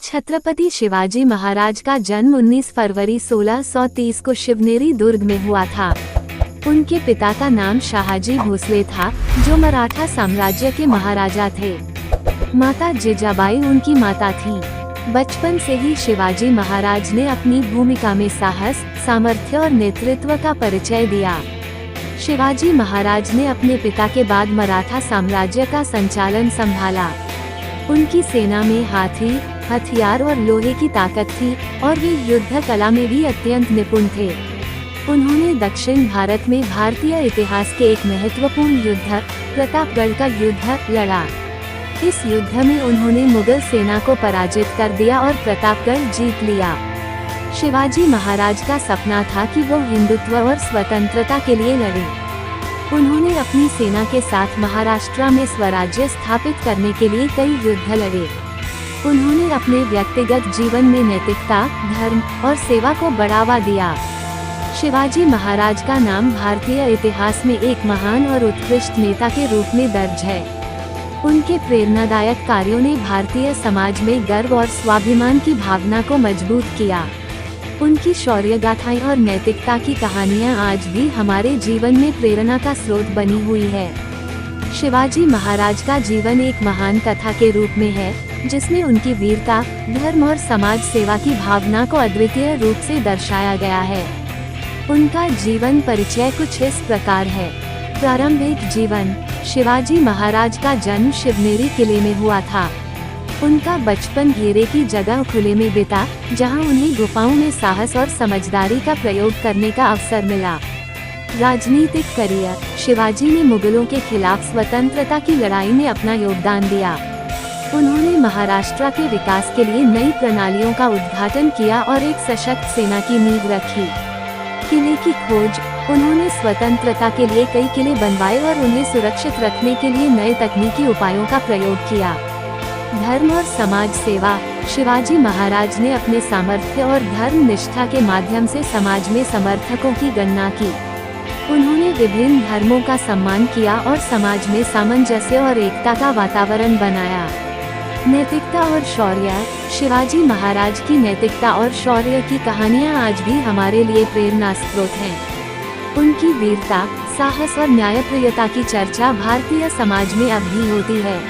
छत्रपति शिवाजी महाराज का जन्म 19 फरवरी 1630 को शिवनेरी दुर्ग में हुआ था। उनके पिता का नाम शाहजी भोसले था, जो मराठा साम्राज्य के महाराजा थे। माता जिजाबाई उनकी माता थी। बचपन से ही शिवाजी महाराज ने अपनी भूमिका में साहस, सामर्थ्य और नेतृत्व का परिचय दिया। शिवाजी महाराज ने अपने पिता के बाद मराठा साम्राज्य का संचालन संभाला। उनकी सेना में हाथी, हथियार और लोहे की ताकत थी और वे युद्ध कला में भी अत्यंत निपुण थे। उन्होंने दक्षिण भारत में भारतीय इतिहास के एक महत्वपूर्ण युद्ध, प्रतापगढ़ का युद्ध लड़ा। इस युद्ध में उन्होंने मुगल सेना को पराजित कर दिया और प्रतापगढ़ जीत लिया। शिवाजी महाराज का सपना था कि वो हिंदुत्व और स्वतंत्रता के लिए लड़े। उन्होंने अपनी सेना के साथ महाराष्ट्र में स्वराज्य स्थापित करने के लिए कई युद्ध लड़े। उन्होंने अपने व्यक्तिगत जीवन में नैतिकता, धर्म और सेवा को बढ़ावा दिया। शिवाजी महाराज का नाम भारतीय इतिहास में एक महान और उत्कृष्ट नेता के रूप में दर्ज है। उनके प्रेरणादायक कार्यों ने भारतीय समाज में गर्व और स्वाभिमान की भावना को मजबूत किया। उनकी शौर्य गाथाएं और नैतिकता की कहानियां आज भी हमारे जीवन में प्रेरणा का स्रोत बनी हुई है। शिवाजी महाराज का जीवन एक महान कथा के रूप में है, जिसमें उनकी वीरता, धर्म और समाज सेवा की भावना को अद्वितीय रूप से दर्शाया गया है। उनका जीवन परिचय कुछ इस प्रकार है। प्रारंभिक जीवन। शिवाजी महाराज का जन्म शिवनेरी किले में हुआ था। उनका बचपन घेरे की जगह खुले में बीता, जहां उन्हें गुफाओं में साहस और समझदारी का प्रयोग करने का अवसर मिला। राजनीतिक करियर। शिवाजी ने मुगलों के खिलाफ स्वतंत्रता की लड़ाई में अपना योगदान दिया। उन्होंने महाराष्ट्र के विकास के लिए नई प्रणालियों का उद्घाटन किया और एक सशक्त सेना की नींव रखी। किले की खोज। उन्होंने स्वतंत्रता के लिए कई किले बनवाए और उन्हें सुरक्षित रखने के लिए नए तकनीकी उपायों का प्रयोग किया। धर्म और समाज सेवा। शिवाजी महाराज ने अपने सामर्थ्य और धर्म निष्ठा के माध्यम से समाज में समर्थकों की गणना की। उन्होंने विभिन्न धर्मों का सम्मान किया और समाज में सामंजस्य और एकता का वातावरण बनाया। नैतिकता और शौर्य। शिवाजी महाराज की नैतिकता और शौर्य की कहानियां आज भी हमारे लिए प्रेरणा स्रोत हैं। उनकी वीरता, साहस और न्यायप्रियता की चर्चा भारतीय समाज में अब भी होती है।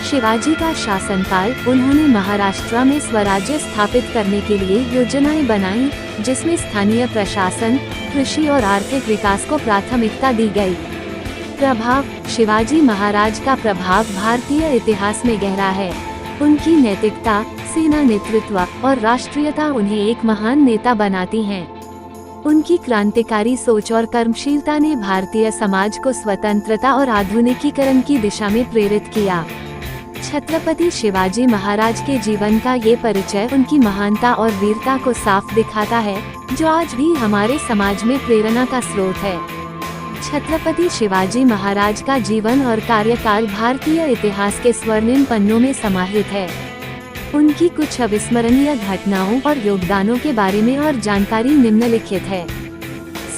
शिवाजी का शासनकाल। उन्होंने महाराष्ट्र में स्वराज्य स्थापित करने के लिए योजनाएं बनाई, जिसमें स्थानीय प्रशासन, कृषि और आर्थिक विकास को प्राथमिकता दी गई। प्रभाव। शिवाजी महाराज का प्रभाव भारतीय इतिहास में गहरा है। उनकी नैतिकता, सेना नेतृत्व और राष्ट्रीयता उन्हें एक महान नेता बनाती हैं। उनकी क्रांतिकारी सोच और कर्मशीलता ने भारतीय समाज को स्वतंत्रता और आधुनिकीकरण की दिशा में प्रेरित किया। छत्रपति शिवाजी महाराज के जीवन का ये परिचय उनकी महानता और वीरता को साफ दिखाता है, जो आज भी हमारे समाज में प्रेरणा का स्रोत है। छत्रपति शिवाजी महाराज का जीवन और कार्यकाल भारतीय इतिहास के स्वर्णिम पन्नों में समाहित है। उनकी कुछ अविस्मरणीय घटनाओं और योगदानों के बारे में और जानकारी निम्नलिखित है।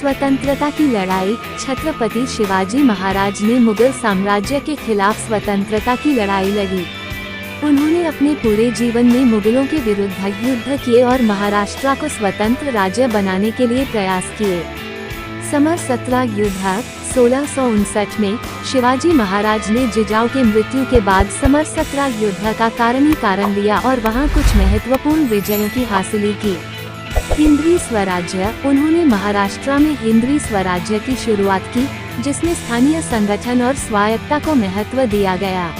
स्वतंत्रता की लड़ाई। छत्रपति शिवाजी महाराज ने मुगल साम्राज्य के खिलाफ स्वतंत्रता की लड़ाई लड़ी। उन्होंने अपने पूरे जीवन में मुगलों के विरुद्ध युद्ध किए और महाराष्ट्र को स्वतंत्र राज्य बनाने के लिए प्रयास किए। समरसत्रा युद्ध। 1659 में शिवाजी महाराज ने जिजाऊ के मृत्यु के बाद समरसत्रा युद्ध का कारण लिया और वहां कुछ महत्वपूर्ण विजयों की हासिल की। हिंदवी स्वराज्य। उन्होंने महाराष्ट्र में हिंदवी स्वराज्य की शुरुआत की, जिसमें स्थानीय संगठन और स्वायत्तता को महत्व दिया गया।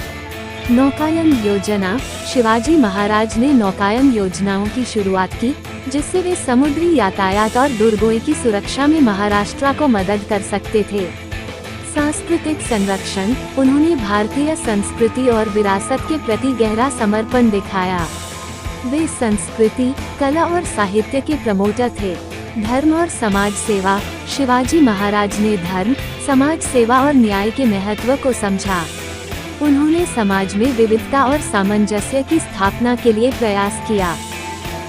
नौकायन योजना। शिवाजी महाराज ने नौकायन योजनाओं की शुरुआत की, जिससे वे समुद्री यातायात और दुर्गों की सुरक्षा में महाराष्ट्र को मदद कर सकते थे। सांस्कृतिक संरक्षण। उन्होंने भारतीय संस्कृति और विरासत के प्रति गहरा समर्पण दिखाया। वे संस्कृति, कला और साहित्य के प्रमोटर थे। धर्म और समाज सेवा। शिवाजी महाराज ने धर्म, समाज सेवा और न्याय के महत्व को समझा। उन्होंने समाज में विविधता और सामंजस्य की स्थापना के लिए प्रयास किया।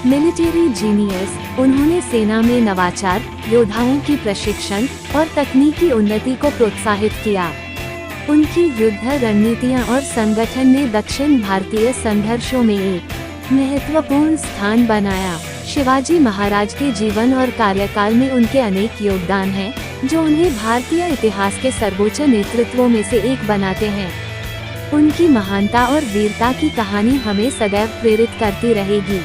Military genius. उन्होंने सेना में नवाचार, योद्धाओं की प्रशिक्षण और तकनीकी उन्नति को प्रोत्साहित किया। उनकी युद्ध रणनीतियां और संगठन ने दक्षिण भारतीय संघर्षों में एक महत्वपूर्ण स्थान बनाया। शिवाजी महाराज के जीवन और कार्यकाल में उनके अनेक योगदान हैं, जो उन्हें भारतीय इतिहास के सर्वोच्च नेतृत्वों में से एक बनाते हैं। उनकी महानता और वीरता की कहानी हमें सदैव प्रेरित करती रहेगी।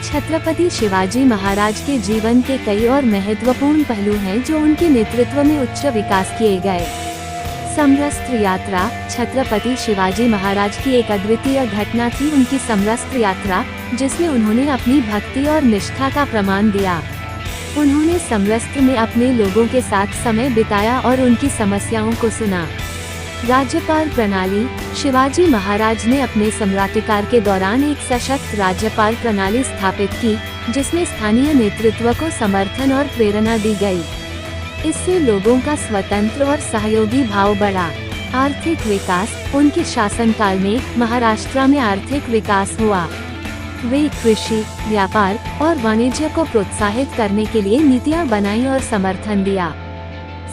छत्रपति शिवाजी महाराज के जीवन के कई और महत्वपूर्ण पहलू हैं जो उनके नेतृत्व में उच्च विकास किए गए। समरस्त्र यात्रा छत्रपति शिवाजी महाराज की एक अद्वितीय घटना थी उनकी समरस्त्र यात्रा, जिसमें उन्होंने अपनी भक्ति और निष्ठा का प्रमाण दिया। उन्होंने समरस्त्र में अपने लोगों के साथ समय बिताया और उनकी समस्याओं को सुना। राज्यपाल प्रणाली शिवाजी महाराज ने अपने सम्राटिकाल के दौरान एक सशक्त राज्यपाल प्रणाली स्थापित की, जिसमें स्थानीय नेतृत्व को समर्थन और प्रेरणा दी गई। इससे लोगों का स्वतंत्र और सहयोगी भाव बढ़ा। आर्थिक विकास उनके शासनकाल में महाराष्ट्र में आर्थिक विकास हुआ। वे कृषि, व्यापार और वाणिज्य को प्रोत्साहित करने के लिए नीतियां बनाई और समर्थन दिया।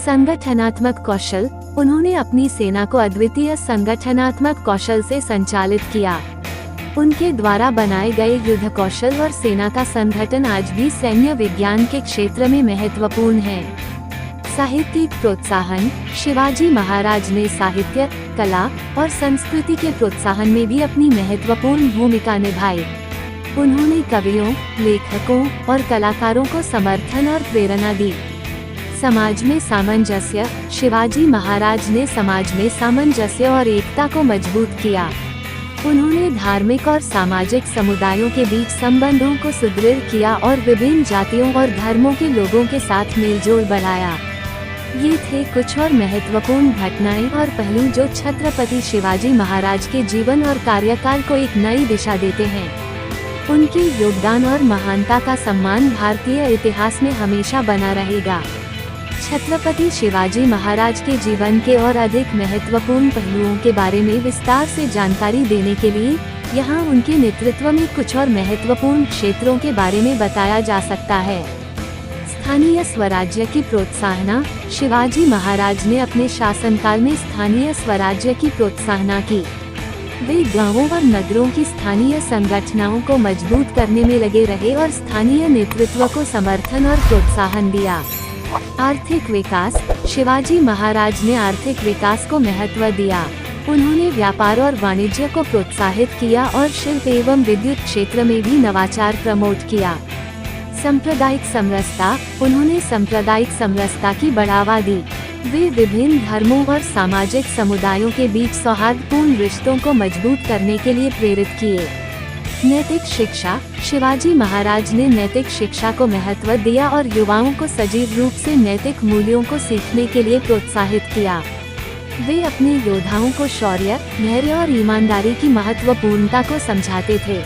संगठनात्मक कौशल उन्होंने अपनी सेना को अद्वितीय संगठनात्मक कौशल से संचालित किया। उनके द्वारा बनाए गए युद्ध कौशल और सेना का संगठन आज भी सैन्य विज्ञान के क्षेत्र में महत्वपूर्ण है। साहित्यिक प्रोत्साहन शिवाजी महाराज ने साहित्य, कला और संस्कृति के प्रोत्साहन में भी अपनी महत्वपूर्ण भूमिका निभाई। उन्होंने कवियों, लेखकों और कलाकारों को समर्थन और प्रेरणा दी। समाज में सामंजस्य शिवाजी महाराज ने समाज में सामंजस्य और एकता को मजबूत किया। उन्होंने धार्मिक और सामाजिक समुदायों के बीच संबंधों को सुदृढ़ किया और विभिन्न जातियों और धर्मों के लोगों के साथ मेलजोल बढ़ाया। ये थे कुछ और महत्वपूर्ण घटनाएं और पहलू जो छत्रपति शिवाजी महाराज के जीवन और कार्यकाल को एक नई दिशा देते हैं। उनके योगदान और महानता का सम्मान भारतीय इतिहास में हमेशा बना रहेगा। छत्रपति शिवाजी महाराज के जीवन के और अधिक महत्वपूर्ण पहलुओं के बारे में विस्तार से जानकारी देने के लिए यहाँ उनके नेतृत्व में कुछ और महत्वपूर्ण क्षेत्रों के बारे में बताया जा सकता है। स्थानीय स्वराज्य की प्रोत्साहना शिवाजी महाराज ने अपने शासनकाल में स्थानीय स्वराज्य की प्रोत्साहना की। वे गांवों और नगरों की स्थानीय संगठनों को मजबूत करने में लगे रहे और स्थानीय नेतृत्व को समर्थन और प्रोत्साहन दिया। आर्थिक विकास शिवाजी महाराज ने आर्थिक विकास को महत्व दिया। उन्होंने व्यापार और वाणिज्य को प्रोत्साहित किया और शिल्प एवं विद्युत क्षेत्र में भी नवाचार प्रमोट किया। सांप्रदायिक समरसता उन्होंने सांप्रदायिक समरसता की बढ़ावा दी। वे विभिन्न धर्मों और सामाजिक समुदायों के बीच सौहार्दपूर्ण रिश्तों को मजबूत करने के लिए प्रेरित किए। नैतिक शिक्षा शिवाजी महाराज ने नैतिक शिक्षा को महत्व दिया और युवाओं को सजीव रूप से नैतिक मूल्यों को सीखने के लिए प्रोत्साहित किया। वे अपने योद्धाओं को शौर्य, धैर्य और ईमानदारी की महत्वपूर्णता को समझाते थे।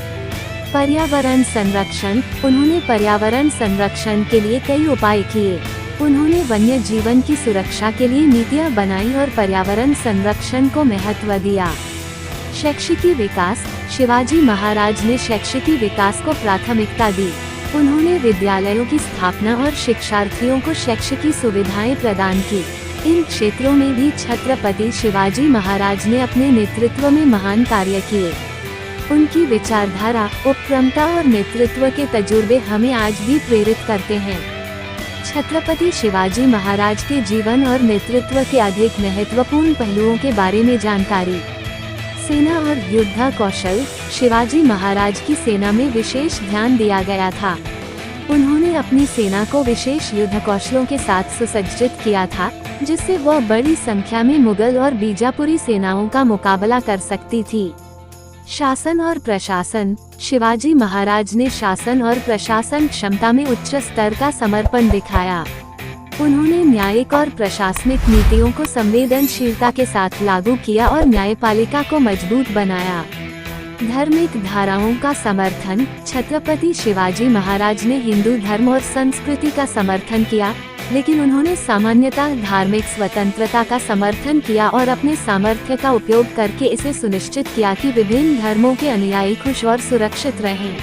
पर्यावरण संरक्षण उन्होंने पर्यावरण संरक्षण के लिए कई उपाय किए। उन्होंने वन्य जीवन की सुरक्षा के लिए नीतियां बनाई और पर्यावरण संरक्षण को महत्व दिया। शैक्षिकी विकास शिवाजी महाराज ने शैक्षिकी विकास को प्राथमिकता दी। उन्होंने विद्यालयों की स्थापना और शिक्षार्थियों को शैक्षिकी सुविधाएं प्रदान की। इन क्षेत्रों में भी छत्रपति शिवाजी महाराज ने अपने नेतृत्व में महान कार्य किए। उनकी विचारधारा, उपक्रमता और नेतृत्व के तजुर्बे हमें आज भी प्रेरित करते हैं। छत्रपति शिवाजी महाराज के जीवन और नेतृत्व के अधिक महत्वपूर्ण पहलुओं के बारे में जानकारी। सेना और युद्ध कौशल शिवाजी महाराज की सेना में विशेष ध्यान दिया गया था। उन्होंने अपनी सेना को विशेष युद्ध कौशलों के साथ सुसज्जित किया था, जिससे वह बड़ी संख्या में मुगल और बीजापुरी सेनाओं का मुकाबला कर सकती थी। शासन और प्रशासन शिवाजी महाराज ने शासन और प्रशासन क्षमता में उच्च स्तर का समर्पण दिखाया। उन्होंने न्यायिक और प्रशासनिक नीतियों को संवेदनशीलता के साथ लागू किया और न्यायपालिका को मजबूत बनाया। धार्मिक धाराओं का समर्थन छत्रपति शिवाजी महाराज ने हिंदू धर्म और संस्कृति का समर्थन किया, लेकिन उन्होंने सामान्यतः धार्मिक स्वतंत्रता का समर्थन किया और अपने सामर्थ्य का उपयोग करके इसे सुनिश्चित किया कि विभिन्न धर्मों के अनुयायी खुश और सुरक्षित रहें।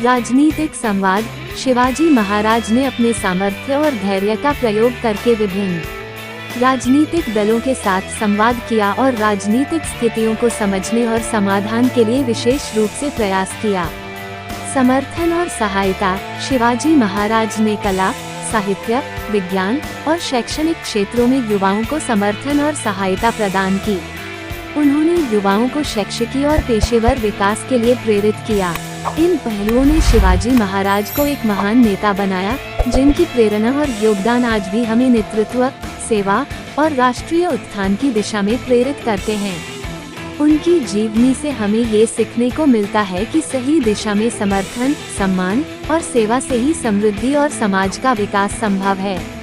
राजनीतिक संवाद शिवाजी महाराज ने अपने सामर्थ्य और धैर्य का प्रयोग करके विभिन्न राजनीतिक दलों के साथ संवाद किया और राजनीतिक स्थितियों को समझने और समाधान के लिए विशेष रूप से प्रयास किया। समर्थन और सहायता। शिवाजी महाराज ने कला, साहित्य, विज्ञान और शैक्षणिक क्षेत्रों में युवाओं को समर्थन और सहायता प्रदान की। उन्होंने युवाओं को शैक्षिकी और पेशेवर विकास के लिए प्रेरित किया। इन पहलुओं ने शिवाजी महाराज को एक महान नेता बनाया, जिनकी प्रेरणा और योगदान आज भी हमें नेतृत्व, सेवा और राष्ट्रीय उत्थान की दिशा में प्रेरित करते हैं। उनकी जीवनी से हमें ये सीखने को मिलता है कि सही दिशा में समर्थन, सम्मान और सेवा से ही समृद्धि और समाज का विकास संभव है।